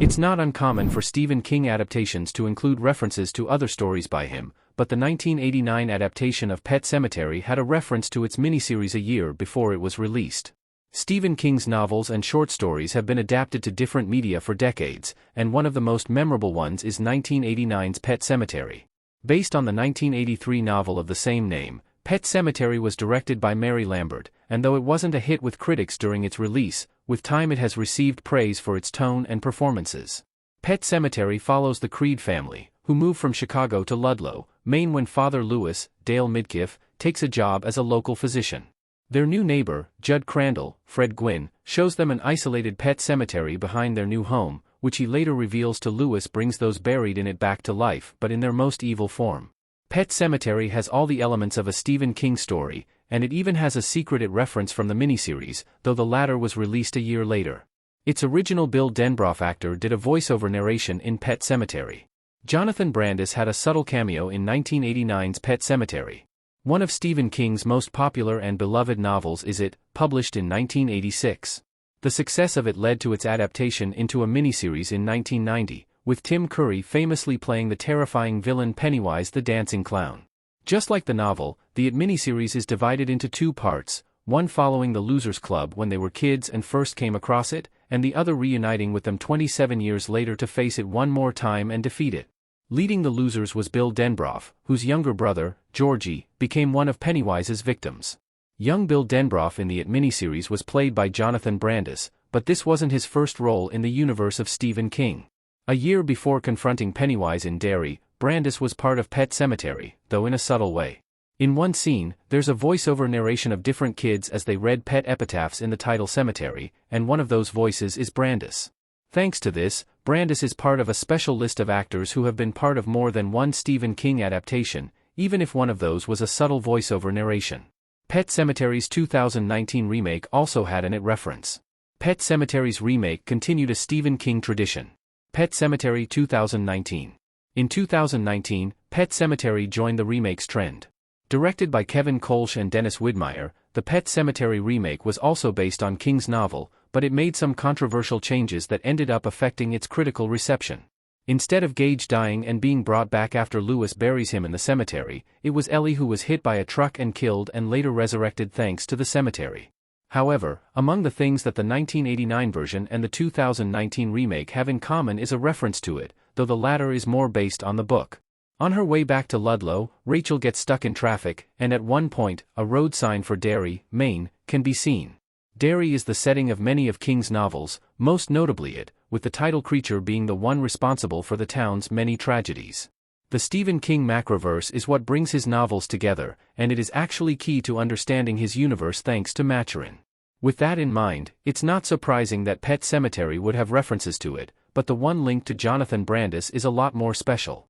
It's not uncommon for Stephen King adaptations to include references to other stories by him, but the 1989 adaptation of Pet Sematary had a reference to its miniseries a year before it was released. Stephen King's novels and short stories have been adapted to different media for decades, and one of the most memorable ones is 1989's Pet Sematary. Based on the 1983 novel of the same name, Pet Sematary was directed by Mary Lambert, and though it wasn't a hit with critics during its release, with time it has received praise for its tone and performances. Pet Sematary follows the Creed family, who move from Chicago to Ludlow, Maine when Father Lewis, Dale Midkiff, takes a job as a local physician. Their new neighbor, Judd Crandall, Fred Gwynn, shows them an isolated pet cemetery behind their new home, which he later reveals to Lewis brings those buried in it back to life but in their most evil form. Pet Sematary has all the elements of a Stephen King story, and it even has a secret reference from the miniseries, though the latter was released a year later. Its original Bill Denbrough actor did a voiceover narration in Pet Sematary. Jonathan Brandis had a subtle cameo in 1989's Pet Sematary. One of Stephen King's most popular and beloved novels is It, published in 1986. The success of it led to its adaptation into a miniseries in 1990, with Tim Curry famously playing the terrifying villain Pennywise the Dancing Clown. Just like the novel, the It miniseries is divided into two parts, one following the Losers Club when they were kids and first came across it, and the other reuniting with them 27 years later to face it one more time and defeat it. Leading the losers was Bill Denbrough, whose younger brother, Georgie, became one of Pennywise's victims. Young Bill Denbrough in the It miniseries was played by Jonathan Brandis, but this wasn't his first role in the universe of Stephen King. A year before confronting Pennywise in Derry, Brandis was part of Pet Sematary, though in a subtle way. In one scene, there's a voiceover narration of different kids as they read pet epitaphs in the title Cemetery, and one of those voices is Brandis. Thanks to this, Brandis is part of a special list of actors who have been part of more than one Stephen King adaptation, even if one of those was a subtle voiceover narration. Pet Sematary's 2019 remake also had an It reference. Pet Sematary's remake continued a Stephen King tradition. Pet Sematary 2019. In 2019, Pet Sematary joined the remakes trend. Directed by Kevin Kolsch and Dennis Widmeyer, the Pet Sematary remake was also based on King's novel, but it made some controversial changes that ended up affecting its critical reception. Instead of Gage dying and being brought back after Lewis buries him in the cemetery, it was Ellie who was hit by a truck and killed and later resurrected thanks to the cemetery. However, among the things that the 1989 version and the 2019 remake have in common is a reference to it, though the latter is more based on the book. On her way back to Ludlow, Rachel gets stuck in traffic, and at one point, a road sign for Derry, Maine, can be seen. Derry is the setting of many of King's novels, most notably It, with the title creature being the one responsible for the town's many tragedies. The Stephen King macroverse is what brings his novels together, and it is actually key to understanding his universe thanks to Maturin. With that in mind, it's not surprising that Pet Sematary would have references to it, but the one linked to Jonathan Brandis is a lot more special.